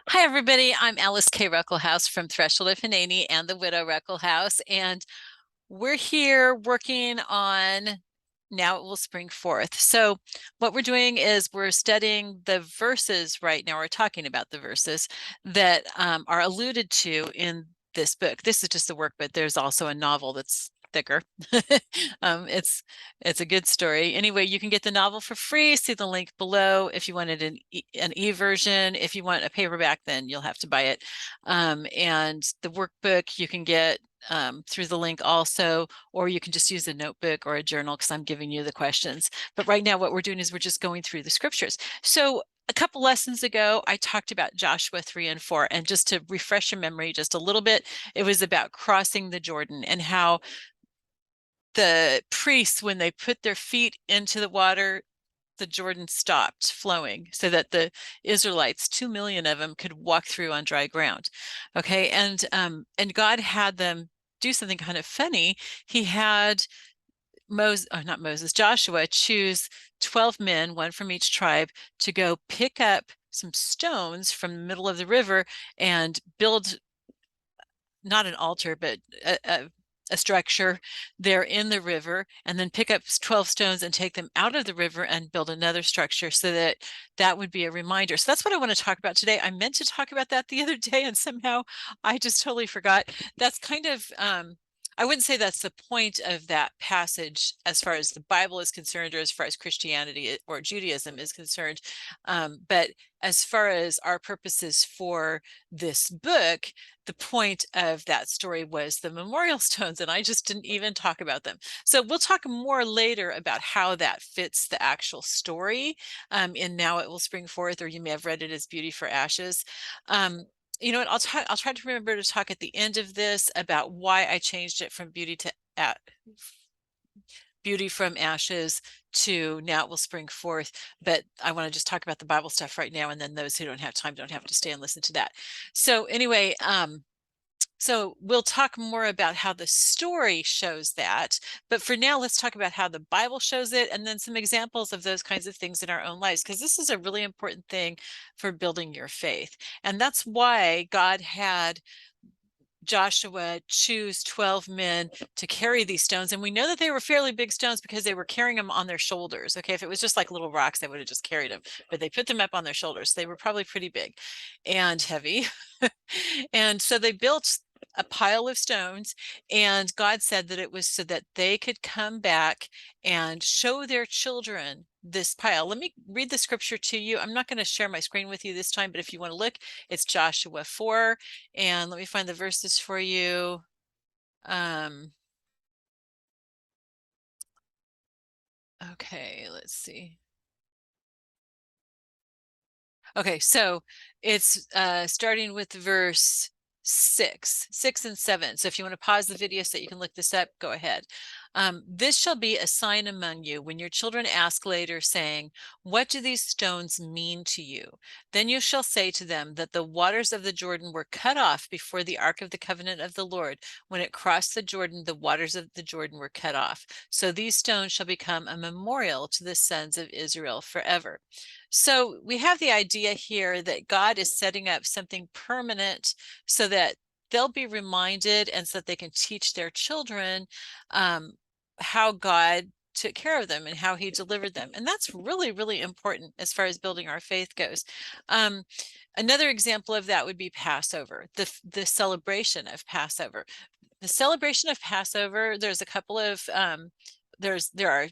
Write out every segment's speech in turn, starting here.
Hi, everybody. I'm Alyce-Kay Ruckelhaus from Threshold of Hanani and the Widow Ruckelhaus, and we're here working on Now It Will Spring Forth. So what we're doing is we're studying the verses right now. We're talking about the verses that are alluded to in this book. This is just the work, but there's also a novel that's thicker. It's a good story. Anyway, you can get the novel for free. See the link below if you wanted an e-version. If you want a paperback, then you'll have to buy it. And the workbook you can get through the link also, or you can just use a notebook or a journal because I'm giving you the questions. But right now what we're doing is we're just going through the scriptures. So a couple lessons ago, I talked about Joshua 3 and 4, and just to refresh your memory just a little bit, it was about crossing the Jordan and how the priests, when they put their feet into the water, the Jordan stopped flowing so that the Israelites, 2 million of them, could walk through on dry ground. Okay, and God had them do something kind of funny. He had Joshua choose 12 men, one from each tribe, to go pick up some stones from the middle of the river and build not an altar, but a structure there in the river, and then pick up 12 stones and take them out of the river and build another structure so that that would be a reminder. So that's what I want to talk about today. I meant to talk about that the other day, and somehow I just totally forgot. That's kind of, I wouldn't say that's the point of that passage as far as the Bible is concerned, or as far as Christianity or Judaism is concerned. But as far as our purposes for this book, the point of that story was the memorial stones, and I just didn't even talk about them. So we'll talk more later about how that fits the actual story in Now It Will Spring Forth, or you may have read it as Beauty for Ashes. You know what, I'll try to remember to talk at the end of this about why I changed it from Beauty from Ashes to Now It Will Spring Forth. But I want to just talk about the Bible stuff right now, and then those who don't have time don't have to stay and listen to that. So anyway, so we'll talk more about how the story shows that, but for now, let's talk about how the Bible shows it, and then some examples of those kinds of things in our own lives, because this is a really important thing for building your faith. And that's why God had Joshua choose 12 men to carry these stones. And we know that they were fairly big stones because they were carrying them on their shoulders. Okay, if it was just like little rocks, they would have just carried them, but they put them up on their shoulders. They were probably pretty big and heavy. And so they built a pile of stones, and God said that it was so that they could come back and show their children this pile. Let me read the scripture to you. I'm not going to share my screen with you this time, but if you want to look, it's Joshua 4, and let me find the verses for you. Okay, let's see. Okay, so it's starting with verse 6 and 7. So if you want to pause the video so that you can look this up, go ahead. This shall be a sign among you when your children ask later, saying, "What do these stones mean to you?" Then you shall say to them that the waters of the Jordan were cut off before the ark of the covenant of the Lord. When it crossed the Jordan, the waters of the Jordan were cut off. So these stones shall become a memorial to the sons of Israel forever. So we have the idea here that God is setting up something permanent so that they'll be reminded, and so that they can teach their children how God took care of them and how he delivered them. And that's really, really important as far as building our faith goes. Another example of that would be Passover, the celebration of Passover. The celebration of Passover, there's a couple of there are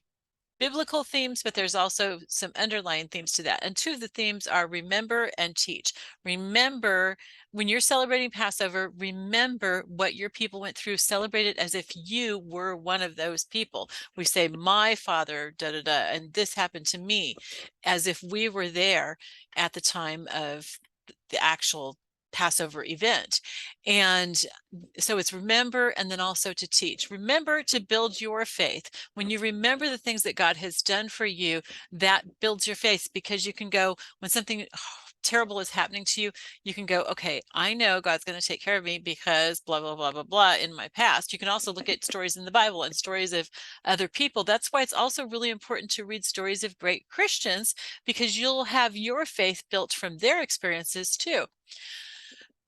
biblical themes, but there's also some underlying themes to that. And two of the themes are remember and teach. Remember, when you're celebrating Passover, remember what your people went through. Celebrate it as if you were one of those people. We say, my father, da da da, and this happened to me, as if we were there at the time of the actual Passover event. And so it's remember, and then also to teach. Remember to build your faith. When you remember the things that God has done for you, that builds your faith, because you can go, when something terrible is happening to you, you can go, okay, I know God's going to take care of me because blah, blah, blah, blah, blah in my past. You can also look at stories in the Bible and stories of other people. That's why it's also really important to read stories of great Christians, because you'll have your faith built from their experiences too.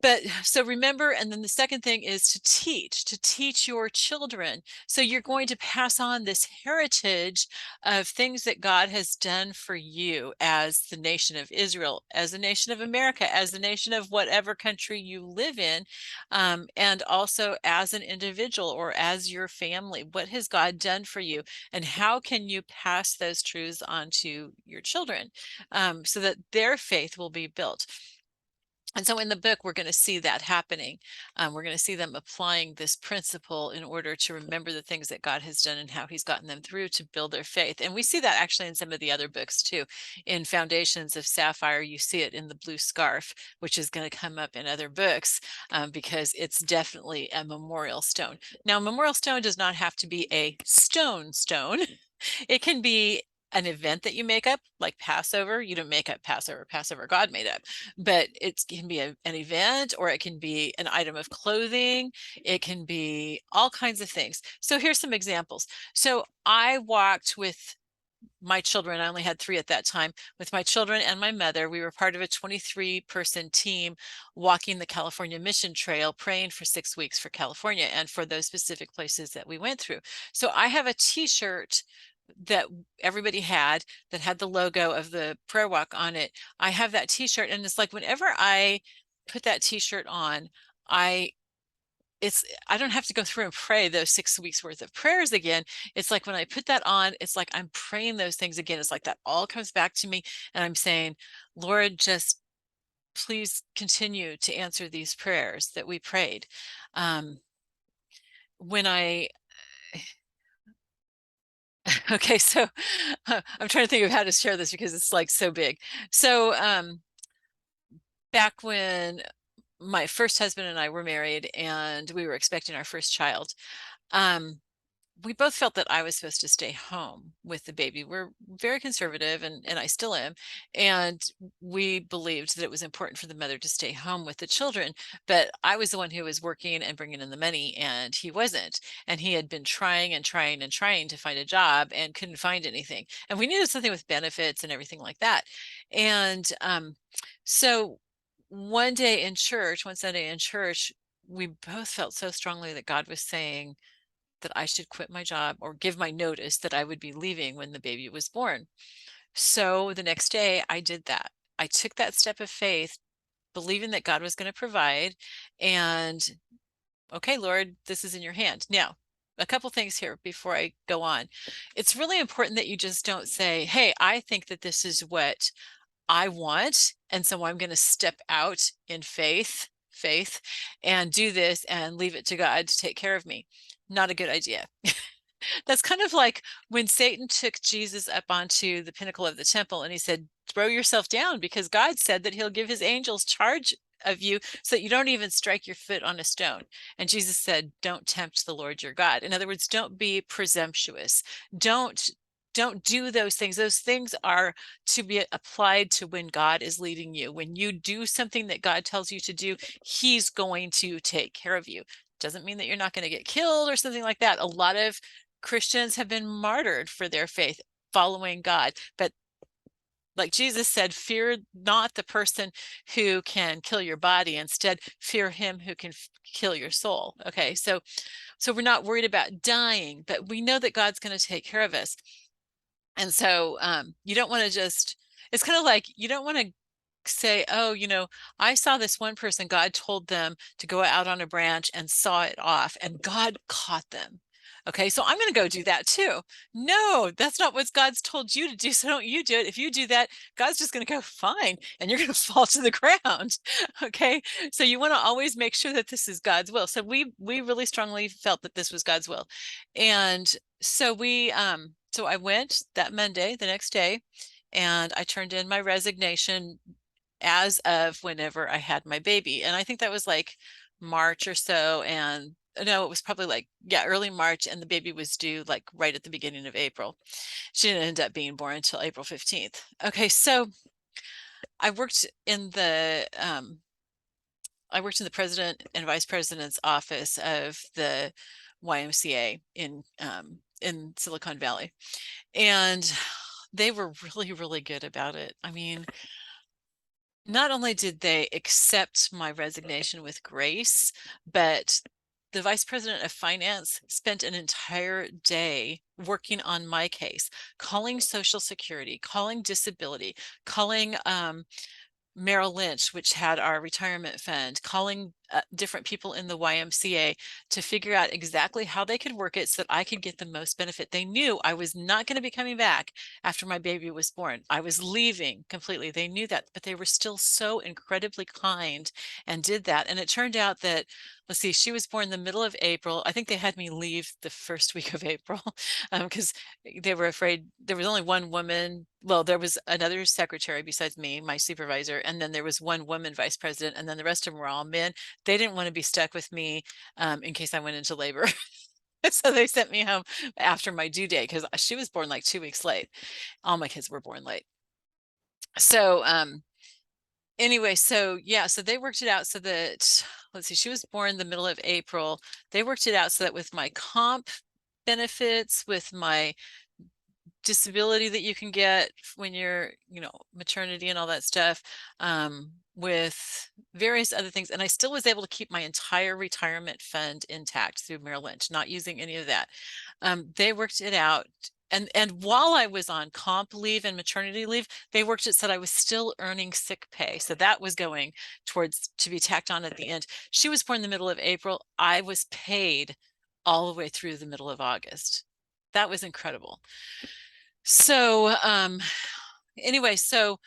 But so remember, and then the second thing is to teach your children. So you're going to pass on this heritage of things that God has done for you as the nation of Israel, as the nation of America, as the nation of whatever country you live in, and also as an individual or as your family. What has God done for you? And how can you pass those truths on to your children so that their faith will be built? And so in the book, we're going to see that happening. We're going to see them applying this principle in order to remember the things that God has done and how he's gotten them through to build their faith. And we see that actually in some of the other books too. In Foundations of Sapphire, you see it in the blue scarf, which is going to come up in other books because it's definitely a memorial stone. Now, a memorial stone does not have to be a stone. It can be an event that you make up, like Passover. You don't make up Passover. Passover God made up, but it can be an event, or it can be an item of clothing. It can be all kinds of things. So here's some examples. So I walked with my children. I only had 3 at that time. With my children and my mother, we were part of a 23-person team walking the California Mission Trail, praying for 6 weeks for California and for those specific places that we went through. So I have a t-shirt that everybody had that had the logo of the prayer walk on it. I have that t-shirt, and it's like whenever I put that t-shirt on, I don't have to go through and pray those 6 weeks worth of prayers again. It's like when I put that on, it's like I'm praying those things again. It's like that all comes back to me, and I'm saying, Lord, just please continue to answer these prayers that we prayed. When I Okay, so I'm trying to think of how to share this because it's like so big. So back when my first husband and I were married and we were expecting our first child, we both felt that I was supposed to stay home with the baby. We're very conservative, and I still am. And we believed that it was important for the mother to stay home with the children. But I was the one who was working and bringing in the money, and he wasn't. And he had been trying and trying and trying to find a job and couldn't find anything. And we needed something with benefits and everything like that. And so one day in church, one Sunday in church, we both felt so strongly that God was saying that I should quit my job or give my notice that I would be leaving when the baby was born. So the next day I did that. I took that step of faith, believing that God was going to provide, and okay, Lord, this is in your hand. Now, a couple things here before I go on. It's really important that you just don't say, hey, I think that this is what I want, and so I'm going to step out in faith and do this and leave it to God to take care of me. Not a good idea. That's kind of like when Satan took Jesus up onto the pinnacle of the temple and he said, throw yourself down, because God said that he'll give his angels charge of you so that you don't even strike your foot on a stone. And Jesus said, don't tempt the Lord your God. In other words, don't be presumptuous. Don't do those things. Those things are to be applied to when God is leading you. When you do something that God tells you to do, he's going to take care of you. Doesn't mean that you're not going to get killed or something like that. A lot of Christians have been martyred for their faith following God. But like Jesus said, fear not the person who can kill your body. Instead, fear him who can kill your soul. Okay, so we're not worried about dying, but we know that God's going to take care of us. And so you don't want to just, it's kind of like you don't want to say, oh, I saw this one person, God told them to go out on a branch and saw it off, and God caught them. Okay, so I'm going to go do that too. No, that's not what God's told you to do. So don't you do it. If you do that, God's just going to go, fine, and you're going to fall to the ground. Okay, so you want to always make sure that this is God's will. So we really strongly felt that this was God's will. And so so I went that Monday, the next day, and I turned in my resignation as of whenever I had my baby. And I think that was like March or so. And no, it was probably like, yeah, early March. And the baby was due like right at the beginning of April. She didn't end up being born until April 15th. Okay, so I worked in the president and vice president's office of the YMCA in Silicon Valley, and they were really, really good about it. I mean, not only did they accept my resignation with grace, but the vice president of finance spent an entire day working on my case, calling Social Security, calling disability, calling Merrill Lynch, which had our retirement fund, calling different people in the YMCA to figure out exactly how they could work it so that I could get the most benefit. They knew I was not going to be coming back after my baby was born. I was leaving completely. They knew that, but they were still so incredibly kind and did that. And it turned out that, let's see, she was born in the middle of April. I think they had me leave the first week of April because they were afraid there was only one woman. Well, there was another secretary besides me, my supervisor, and then there was one woman vice president, and then the rest of them were all men. They didn't want to be stuck with me in case I went into labor. So they sent me home after my due date because she was born like 2 weeks late. All my kids were born late. So anyway, so yeah, so they worked it out so that, let's see, she was born the middle of April. They worked it out so that with my comp benefits, with my disability that you can get when you're, maternity and all that stuff, with various other things. And I still was able to keep my entire retirement fund intact through Merrill Lynch, not using any of that. They worked it out. And while I was on comp leave and maternity leave, they worked it so that I was still earning sick pay. So that was going towards to be tacked on at the end. She was born in the middle of April. I was paid all the way through the middle of August. That was incredible. So anyway, so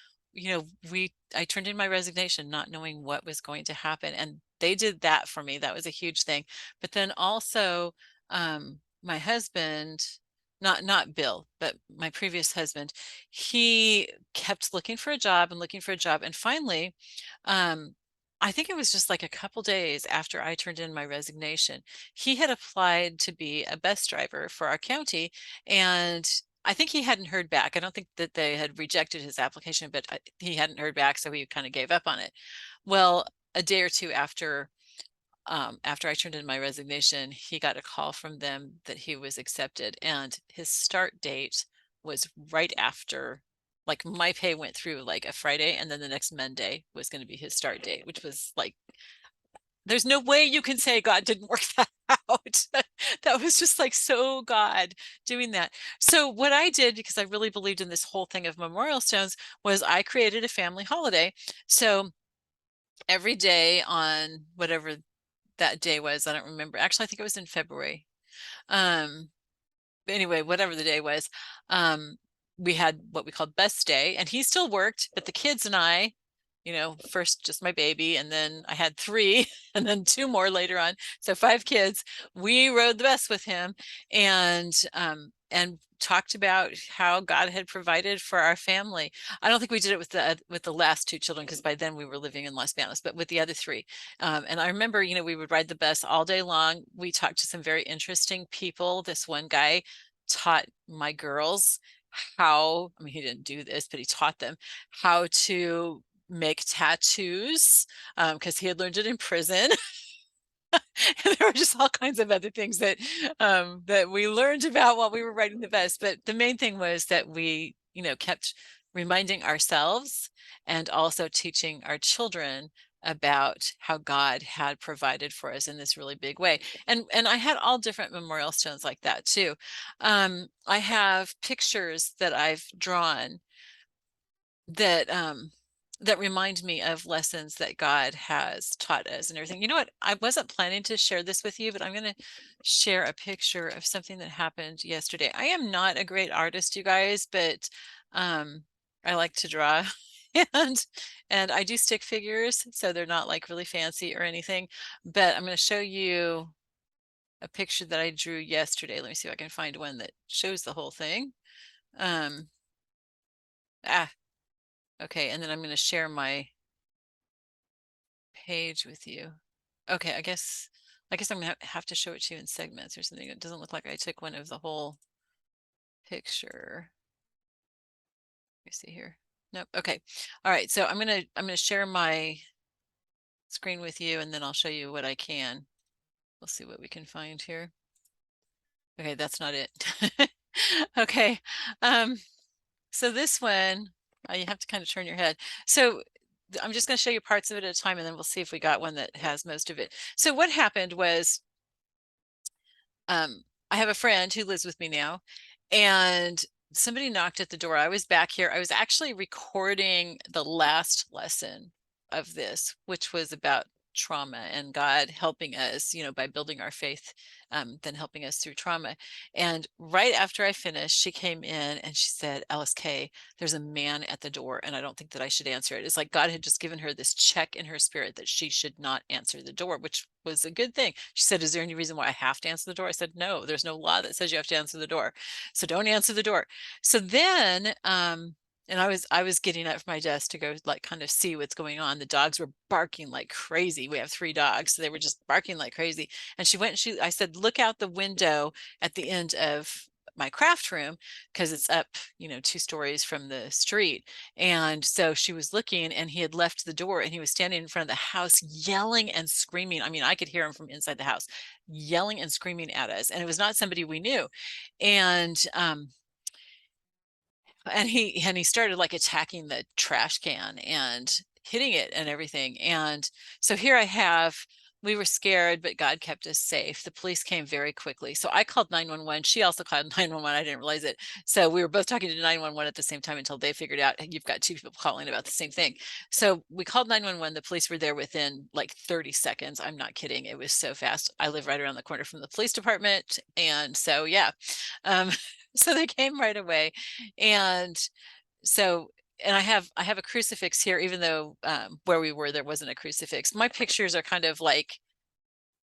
I turned in my resignation not knowing what was going to happen, and they did that for me. That was a huge thing. But then also my husband, not Bill, but my previous husband, he kept looking for a job and looking for a job, and finally I think it was just like a couple days after I turned in my resignation, he had applied to be a bus driver for our county, and I think he hadn't heard back. I don't think that they had rejected his application, but he hadn't heard back, so he kind of gave up on it. Well, a day or two after I turned in my resignation, he got a call from them that he was accepted, and his start date was right after, like, my pay went through like a Friday, and then the next Monday was going to be his start date, which was like, there's no way you can say God didn't work that out. That was just like so God doing that. So what I did, because I really believed in this whole thing of memorial stones, was I created a family holiday. So every day on whatever that day was, I don't remember. Actually, I think it was in February. But anyway, whatever the day was, we had what we called best day, and he still worked, but the kids and I, first just my baby, and then I had 3 and then 2 more later on. So 5 kids. We rode the bus with him and talked about how God had provided for our family. I don't think we did it with the last 2 children, because by then we were living in Los Banos, but with the other 3. And I remember, we would ride the bus all day long. We talked to some very interesting people. This one guy taught my girls how, I mean, he didn't do this, but he taught them how to make tattoos, because he had learned it in prison. And there were just all kinds of other things that that we learned about while we were writing the best. But the main thing was that we, kept reminding ourselves and also teaching our children about how God had provided for us in this really big way. And I had all different memorial stones like that too. I have pictures that I've drawn that that remind me of lessons that God has taught us and everything. You know what? I wasn't planning to share this with you, but I'm going to share a picture of something that happened yesterday. I am not a great artist, you guys, but I like to draw. and I do stick figures, so they're not like really fancy or anything, but I'm going to show you a picture that I drew yesterday. Let me see if I can find one that shows the whole thing. Um, okay, and then I'm going to share my page with you. Okay, I guess I'm gonna have to show it to you in segments or something. It doesn't look like I took one of the whole picture. Let me see here. Nope. Okay. All right. So I'm gonna share my screen with you, and then I'll show you what I can. We'll see what we can find here. Okay, that's not it. Okay. So this one, you have to kind of turn your head. So I'm just going to show you parts of it at a time, and then we'll see if we got one that has most of it. So what happened was, I have a friend who lives with me now, and somebody knocked at the door. I was back here. I was actually recording the last lesson of this, which was about trauma and God helping us, by building our faith, then helping us through trauma. And right after I finished, she came in and she said, Alyce-Kay, there's a man at the door, and I don't think that I should answer it. It's like God had just given her this check in her spirit that she should not answer the door, which was a good thing. She said, is there any reason why I have to answer the door? I said, no, there's no law that says you have to answer the door. So don't answer the door. So then, and I was getting up from my desk to go like kind of see what's going on. The dogs were barking like crazy. We have 3 dogs, so they were just barking like crazy. And she went and I said, look out the window at the end of my craft room, because it's up, 2 stories from the street. And so she was looking, and he had left the door, and he was standing in front of the house yelling and screaming. I mean, I could hear him from inside the house yelling and screaming at us, and it was not somebody we knew. And he started like attacking the trash can and hitting it and everything. And so here we were scared, but God kept us safe. The police came very quickly. So I called 911. She also called 911. I didn't realize it. So we were both talking to 911 at the same time until they figured out you've got 2 people calling about the same thing. So we called 911. The police were there within like 30 seconds. I'm not kidding. It was so fast. I live right around the corner from the police department. And so, yeah. Um, so they came right away. And so, and I have a crucifix here, even though where we were, there wasn't a crucifix. My pictures are kind of like,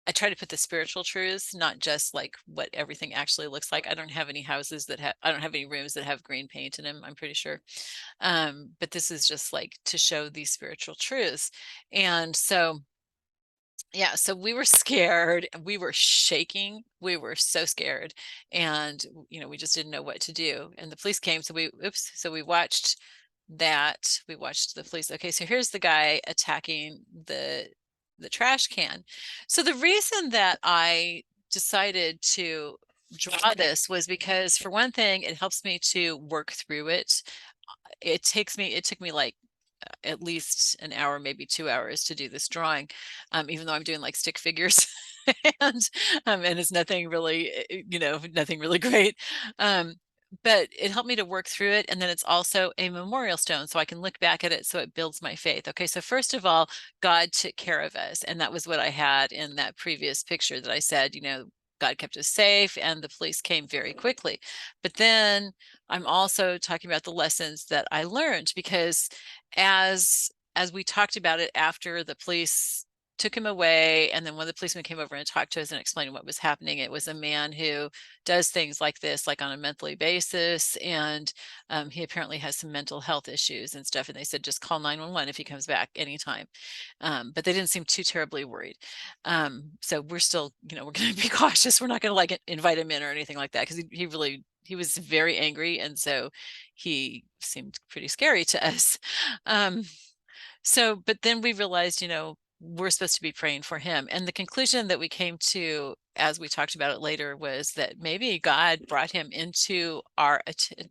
I try to put the spiritual truths, not just like what everything actually looks like. I don't have any houses I don't have any rooms that have green paint in them, I'm pretty sure. But this is just like to show these spiritual truths. And so, yeah, so we were scared, we were shaking, we were so scared, and we just didn't know what to do. And the police came, so we watched that. We watched the police. Okay, so here's the guy attacking the trash can. So the reason that I decided to draw this was because, for one thing, it helps me to work through it. It took me like at least an hour, maybe 2 hours to do this drawing, even though I'm doing like stick figures and it's nothing really, nothing really great. But it helped me to work through it. And then it's also a memorial stone, so I can look back at it, so it builds my faith. Okay, so first of all, God took care of us. And that was what I had in that previous picture that I said, God kept us safe and the police came very quickly. But then I'm also talking about the lessons that I learned, because as we talked about it after the police took him away, and then when the policeman came over and talked to us and explained what was happening, it was a man who does things like this, like on a monthly basis, and he apparently has some mental health issues and stuff, and they said just call 911 if he comes back anytime. But they didn't seem too terribly worried. So we're still, we're going to be cautious. We're not going to like invite him in or anything like that, because he was very angry, and so he seemed pretty scary to us. But then we realized, we're supposed to be praying for him. And the conclusion that we came to, as we talked about it later, was that maybe God brought him into our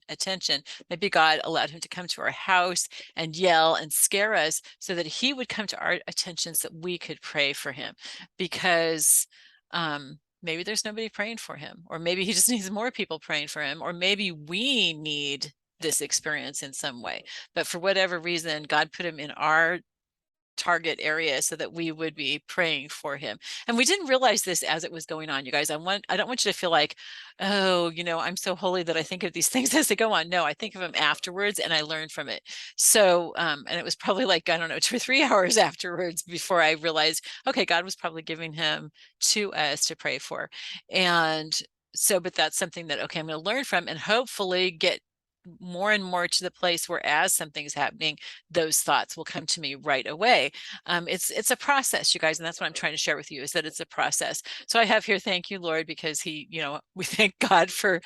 attention. Maybe God allowed him to come to our house and yell and scare us, so that he would come to our attention, so that we could pray for him. Because maybe there's nobody praying for him, or maybe he just needs more people praying for him, or maybe we need this experience in some way. But for whatever reason, God put him in our target area so that we would be praying for him. And we didn't realize this as it was going on, you guys. I don't want you to feel like, oh, I'm so holy that I think of these things as they go on. No, I think of them afterwards, and I learned from it. So, and it was probably like, I don't know, 2 or 3 hours afterwards before I realized, okay, God was probably giving him to us to pray for. And so, but that's something that, okay, I'm going to learn from, and hopefully get more and more to the place where as something's happening, those thoughts will come to me right away. It's a process, you guys, and that's what I'm trying to share with you, is that it's a process. So I have here, thank you, Lord, because he, we thank God for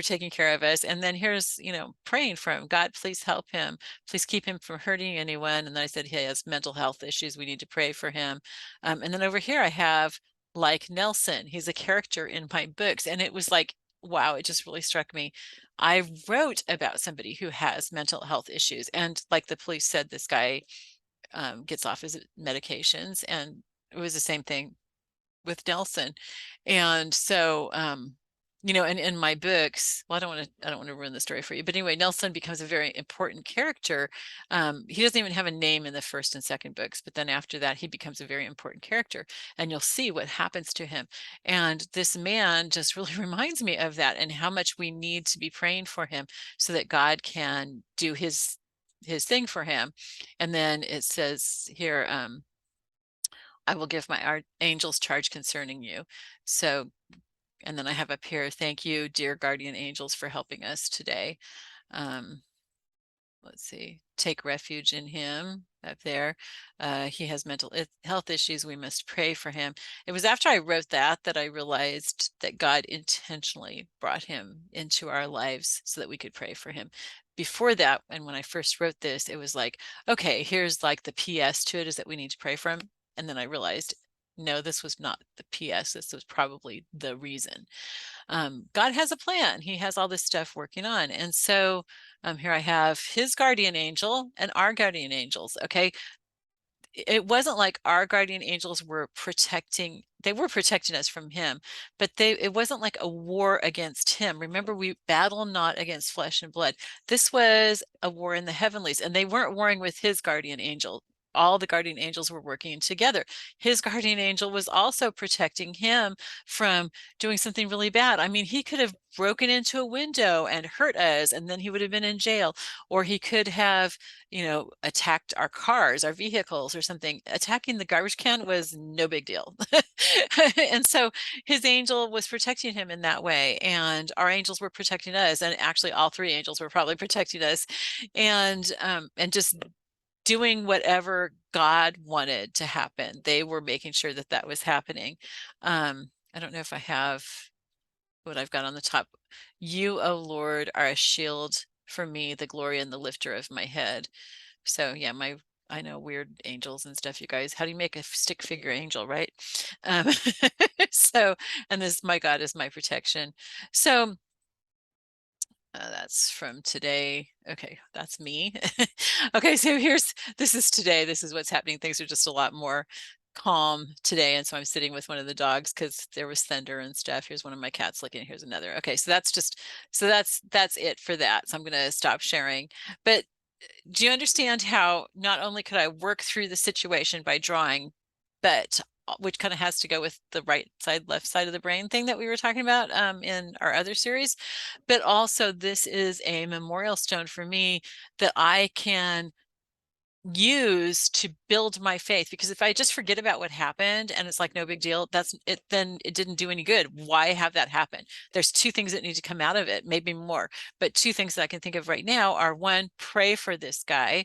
taking care of us. And then here's, praying for him. God, please help him. Please keep him from hurting anyone. And then I said he has mental health issues. We need to pray for him. And then over here I have like Nelson. He's a character in my books. And it was like, wow, it just really struck me. I wrote about somebody who has mental health issues. And like the police said, this guy gets off his medications. And it was the same thing with Nelson. And so, and in my books, well, I don't want to ruin the story for you, but anyway, Nelson becomes a very important character. He doesn't even have a name in the first and second books, but then after that, he becomes a very important character, and you'll see what happens to him. And this man just really reminds me of that, and how much we need to be praying for him so that God can do his thing for him. And then it says here, I will give my angels charge concerning you. So, and then I have up here, thank you, dear guardian angels, for helping us today. Let's see, take refuge in him up there. He has mental health issues. We must pray for him. It was after I wrote that I realized that God intentionally brought him into our lives so that we could pray for him. Before that, and when I first wrote this, it was like, okay, here's like the PS to it, is that we need to pray for him. And then I realized, no, this was not the PS. This was probably the reason. God has a plan. He has all this stuff working on. And so here I have his guardian angel and our guardian angels. Okay. It wasn't like our guardian angels were protecting, they were protecting us from him, but it wasn't like a war against him. Remember, we battle not against flesh and blood. This was a war in the heavenlies, and they weren't warring with his guardian angel. All the guardian angels were working together. His guardian angel was also protecting him from doing something really bad. I mean, he could have broken into a window and hurt us, and then he would have been in jail. Or he could have, attacked our cars, our vehicles, or something. Attacking the garbage can was no big deal. And so his angel was protecting him in that way, and our angels were protecting us, and actually all three angels were probably protecting us, and just doing whatever God wanted to happen. They were making sure that that was happening. I don't know if I have what I've got on the top. You, O Lord, are a shield for me, the glory and the lifter of my head. So yeah, I know, weird angels and stuff, you guys. How do you make a stick figure angel, right? So, and this, my God is my protection. So that's from today. Okay, that's me. Okay, so this is today. This is what's happening. Things are just a lot more calm today. And so I'm sitting with one of the dogs because there was thunder and stuff. Here's one of my cats looking. Here's another. Okay, so that's it for that. So I'm going to stop sharing. But do you understand how not only could I work through the situation by drawing, but which kind of has to go with the right side, left side of the brain thing that we were talking about in our other series, but also this is a memorial stone for me that I can use to build my faith, because if I just forget about what happened and it's like no big deal, that's it, then it didn't do any good. Why have that happen? There's two things that need to come out of it, maybe more, but two things that I can think of right now are, one, pray for this guy,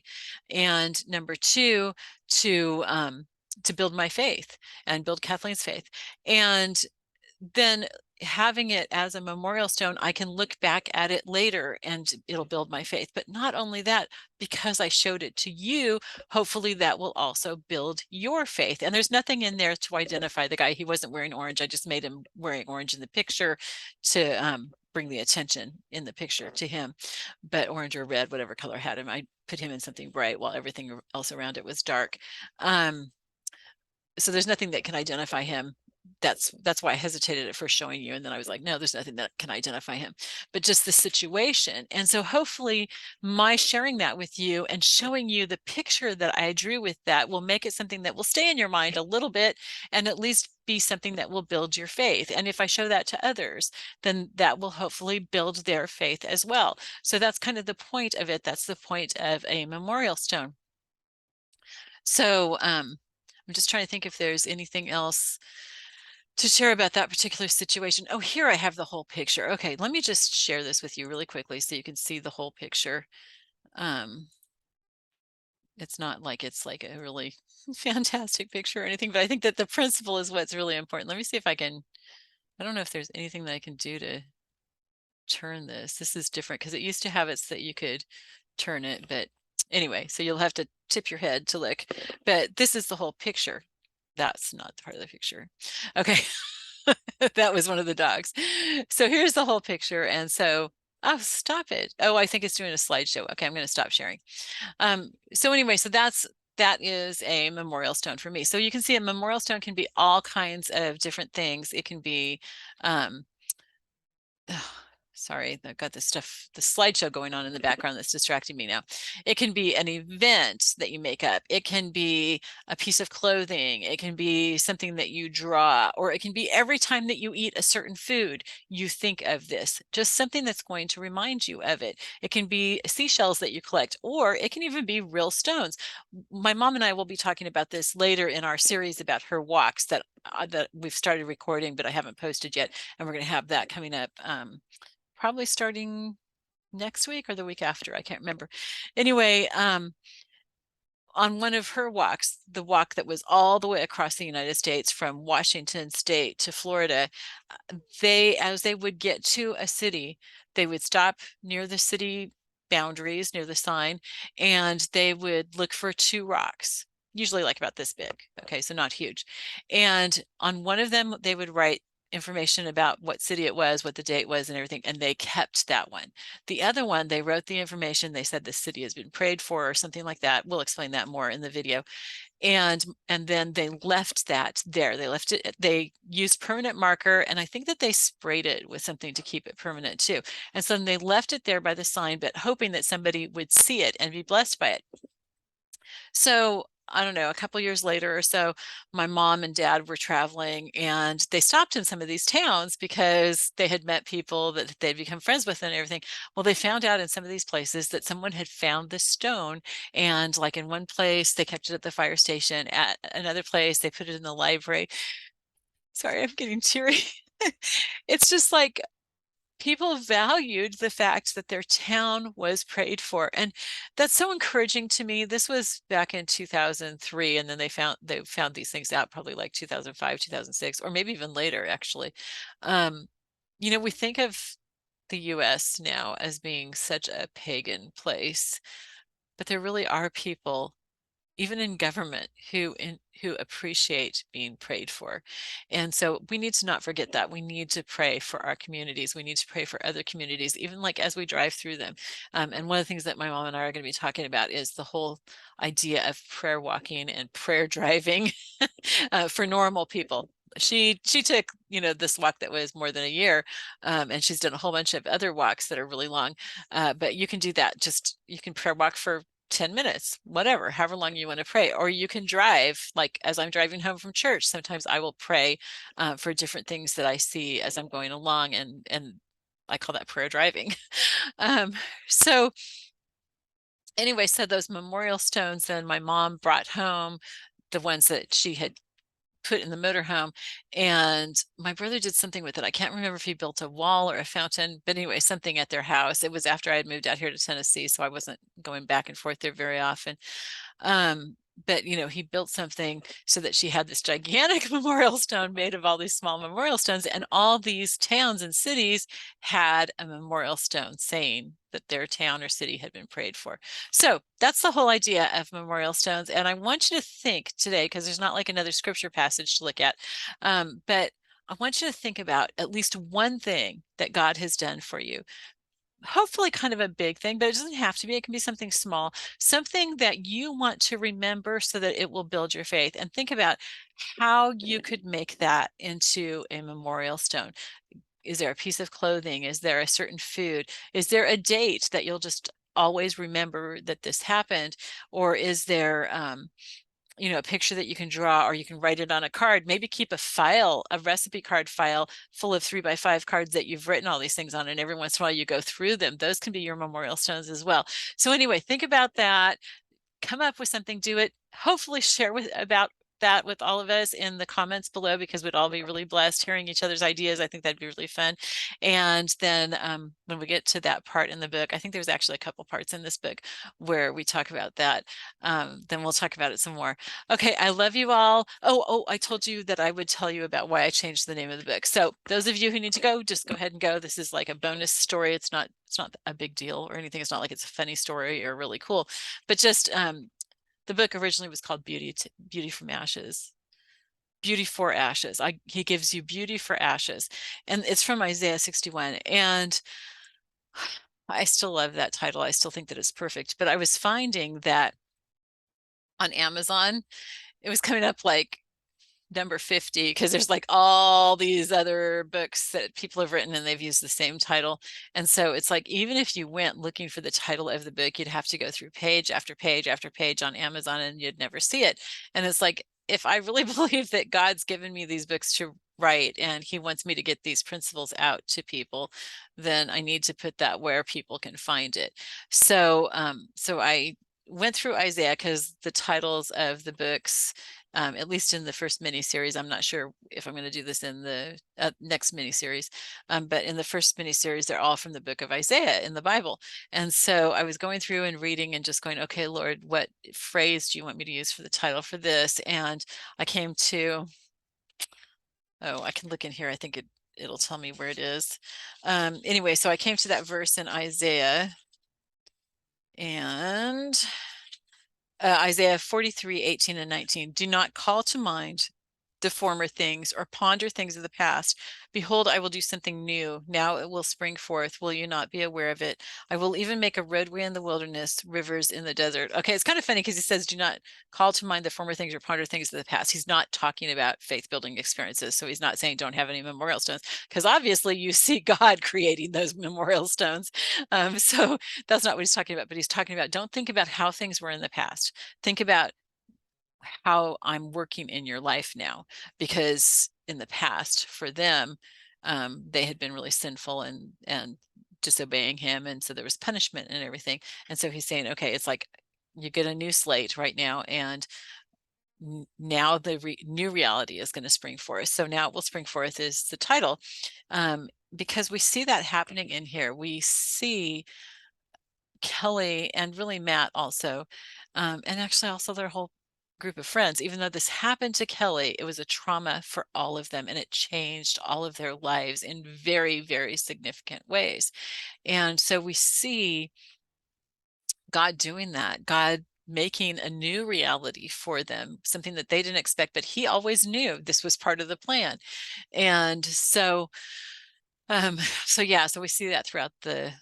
and number two, to build my faith and build Kathleen's faith. And then having it as a memorial stone, I can look back at it later and it'll build my faith. But not only that, because I showed it to you, hopefully that will also build your faith. And there's nothing in there to identify the guy. He wasn't wearing orange. I just made him wearing orange in the picture to bring the attention in the picture to him. But orange or red, whatever color had him, I put him in something bright while everything else around it was dark. So there's nothing that can identify him. That's why I hesitated at first showing you, and then I was like, no, there's nothing that can identify him, but just the situation. And so hopefully my sharing that with you and showing you the picture that I drew with that will make it something that will stay in your mind a little bit, and at least be something that will build your faith. And if I show that to others, then that will hopefully build their faith as well. So that's kind of the point of it. That's the point of a memorial stone. So I'm just trying to think if there's anything else to share about that particular situation. Oh, here I have the whole picture. Okay, let me just share this with you really quickly so you can see the whole picture. It's not like it's like a really fantastic picture or anything, but I think that the principle is what's really important. Let me see if I can, I don't know if there's anything that I can do to turn this. This is different because it used to have it so that you could turn it, but anyway, so you'll have to tip your head to look, but this is the whole picture. That's not part of the picture. Okay. That was one of the dogs. So here's the whole picture. And so, oh, stop it. Oh, I think it's doing a slideshow. Okay, I'm going to stop sharing. So anyway, so that is a memorial stone for me. So you can see a memorial stone can be all kinds of different things. It can be, sorry, I've got this stuff, the slideshow going on in the background that's distracting me now. It can be an event that you make up. It can be a piece of clothing. It can be something that you draw, or it can be every time that you eat a certain food, you think of this, just something that's going to remind you of it. It can be seashells that you collect, or it can even be real stones. My mom and I will be talking about this later in our series about her walks that we've started recording, but I haven't posted yet. And we're going to have that coming up probably starting next week or the week after. I can't remember. Anyway, on one of her walks, the walk that was all the way across the United States from Washington State to Florida, as they would get to a city, they would stop near the city boundaries, near the sign, and they would look for two rocks, usually like about this big. Okay, so not huge. And on one of them, they would write information about what city it was, what the date was, and everything, and they kept that one. The other one, they wrote the information. They said the city has been prayed for or something like that. We'll explain that more in the video. And then they left that there. They left it, they used permanent marker, and I think that they sprayed it with something to keep it permanent too. And so they left it there by the sign, but hoping that somebody would see it and be blessed by it. So I don't know, a couple years later or so, my mom and dad were traveling and they stopped in some of these towns because they had met people that they'd become friends with and everything. Well, they found out in some of these places that someone had found this stone, and like in one place they kept it at the fire station, at another place they put it in the library. Sorry, I'm getting teary. It's just like people valued the fact that their town was prayed for, and that's so encouraging to me. This was back in 2003, and then they found these things out probably like 2005, 2006, or maybe even later actually. You know, we think of the US now as being such a pagan place, but there really are people even in government who appreciate being prayed for. And so we need to not forget that. We need to pray for our communities. We need to pray for other communities, even like as we drive through them. And one of the things that my mom and I are going to be talking about is the whole idea of prayer walking and prayer driving for normal people. She took, you know, this walk that was more than a year, and she's done a whole bunch of other walks that are really long. But you can do that. Just you can prayer walk for 10 minutes, whatever, however long you want to pray, or you can drive. Like as I'm driving home from church, sometimes I will pray for different things that I see as I'm going along, and I call that prayer driving. So anyway, so those memorial stones, then my mom brought home the ones that she had put in the motorhome, and my brother did something with it. I can't remember if he built a wall or a fountain, but anyway, something at their house. It was after I had moved out here to Tennessee, so I wasn't going back and forth there very often. But you know, he built something so that she had this gigantic memorial stone made of all these small memorial stones, and all these towns and cities had a memorial stone saying that their town or city had been prayed for. So that's the whole idea of memorial stones. And I want you to think today, because there's not like another scripture passage to look at, but I want you to think about at least one thing that God has done for you. Hopefully kind of a big thing, but it doesn't have to be. It can be something small, something that you want to remember so that it will build your faith. And think about how you could make that into a memorial stone. Is there a piece of clothing? Is there a certain food? Is there a date that you'll just always remember that this happened? Or is there you know, a picture that you can draw, or you can write it on a card? Maybe keep a file, a recipe card file full of 3x5 cards that you've written all these things on, and every once in a while you go through them. Those can be your memorial stones as well. So anyway, think about that, come up with something, do it, hopefully share that with all of us in the comments below, because we'd all be really blessed hearing each other's ideas. I think that'd be really fun. And then when we get to that part in the book, I think there's actually a couple parts in this book where we talk about that. Then we'll talk about it some more. Okay, I love you all. Oh, I told you that I would tell you about why I changed the name of the book. So those of you who need to go, just go ahead and go. This is like a bonus story. It's not a big deal or anything. It's not like it's a funny story or really cool, but just the book originally was called Beauty from Ashes. Beauty for Ashes. He gives you beauty for ashes. And it's from Isaiah 61. And I still love that title. I still think that it's perfect. But I was finding that on Amazon, it was coming up like number 50, because there's like all these other books that people have written and they've used the same title. And so it's like, even if you went looking for the title of the book, you'd have to go through page after page after page on Amazon and you'd never see it. And it's like, if I really believe that God's given me these books to write and he wants me to get these principles out to people, then I need to put that where people can find it. So so I went through Isaiah because the titles of the books, at least in the first mini series, I'm not sure if I'm going to do this in the next mini series, but in the first mini series, they're all from the book of Isaiah in the Bible. And so I was going through and reading and just going, okay, Lord, what phrase do you want me to use for the title for this? And I came to, oh, I can look in here. I think it'll tell me where it is. Anyway, so I came to that verse in Isaiah, and Isaiah 43, 18 and 19. Do not call to mind the former things or ponder things of the past. Behold, I will do something new. Now it will spring forth. Will you not be aware of it? I will even make a roadway in the wilderness, rivers in the desert. Okay, it's kind of funny because he says, do not call to mind the former things or ponder things of the past. He's not talking about faith building experiences. So he's not saying don't have any memorial stones, because obviously you see God creating those memorial stones. So that's not what he's talking about, but he's talking about, don't think about how things were in the past. Think about how I'm working in your life now, because in the past for them, they had been really sinful and disobeying him, and so there was punishment and everything. And so he's saying, okay, it's like you get a new slate right now, and now the new reality is going to spring forth. So now it will spring forth is the title, because we see that happening in here. We see Kelly and really Matt also, and actually also their whole group of friends. Even though this happened to Kelly, it was a trauma for all of them, and it changed all of their lives in very, very significant ways. And so we see God doing that, God making a new reality for them, something that they didn't expect, but he always knew this was part of the plan. And so so yeah, so we see that throughout the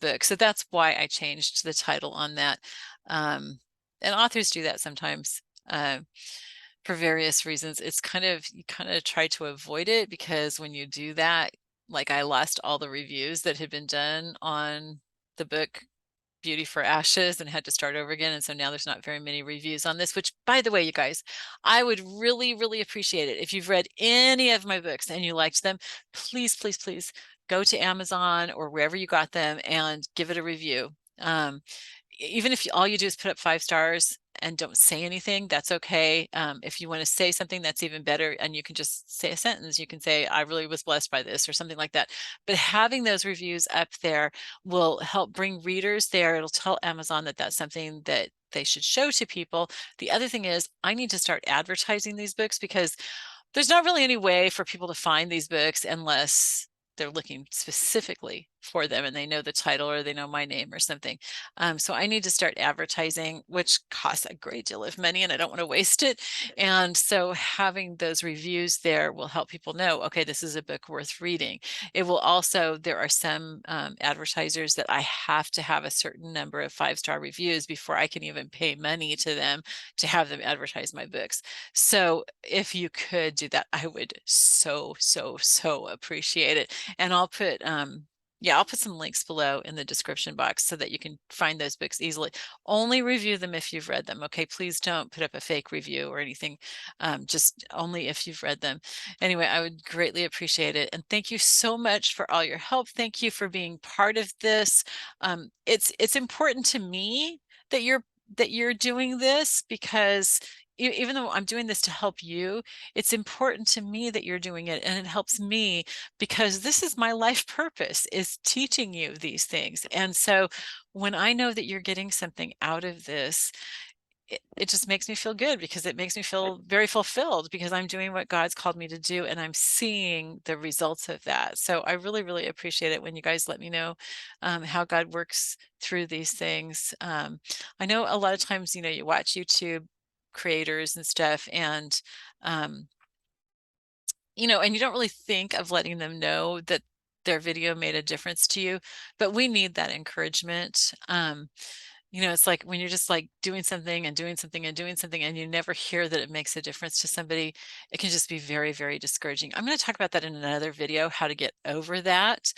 book. So that's why I changed the title on that. And authors do that sometimes for various reasons. It's you kind of try to avoid it, because when you do that, like I lost all the reviews that had been done on the book Beauty for Ashes and had to start over again. And so now there's not very many reviews on this, which, by the way, you guys, I would really, really appreciate it. If you've read any of my books and you liked them, please, please, please go to Amazon or wherever you got them and give it a review. Even if all you do is put up 5 stars and don't say anything, that's okay. If you want to say something, that's even better. And you can just say a sentence. You can say, I really was blessed by this, or something like that. But having those reviews up there will help bring readers there. It'll tell Amazon that that's something that they should show to people. The other thing is, I need to start advertising these books, because there's not really any way for people to find these books unless they're looking specifically for them and they know the title or they know my name or something. So I need to start advertising, which costs a great deal of money and I don't want to waste it. And so having those reviews there will help people know, okay, this is a book worth reading. It will also, there are some advertisers that I have to have a certain number of 5-star reviews before I can even pay money to them to have them advertise my books. So if you could do that, I would so appreciate it. And I'll put yeah, I'll put some links below in the description box so that you can find those books easily. Only review them if you've read them. Okay, please don't put up a fake review or anything. Just only if you've read them. Anyway, I would greatly appreciate it. And thank you so much for all your help. Thank you for being part of this. It's important to me that you're that you're doing this, because even though I'm doing this to help you, it's important to me that you're doing it, and it helps me because this is my life purpose, is teaching you these things. And so when I know that you're getting something out of this, it just makes me feel good, because it makes me feel very fulfilled, because I'm doing what God's called me to do and I'm seeing the results of that. So I really, really appreciate it when you guys let me know how God works through these things. I know a lot of times, you watch YouTube creators and stuff, and um, and you don't really think of letting them know that their video made a difference to you, but we need that encouragement. It's like when you're just like doing something and doing something and doing something, and you never hear that it makes a difference to somebody, it can just be very, very discouraging. I'm going to talk about that in another video, how to get over that.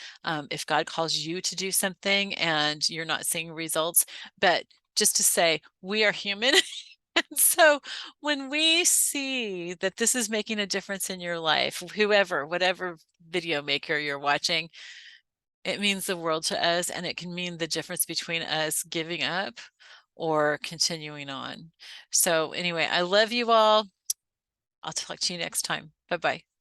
If God calls you to do something and you're not seeing results, but just to say, we are human. And so when we see that this is making a difference in your life, whatever video maker you're watching, it means the world to us, and it can mean the difference between us giving up or continuing on. So anyway, I love you all. I'll talk to you next time. Bye-bye.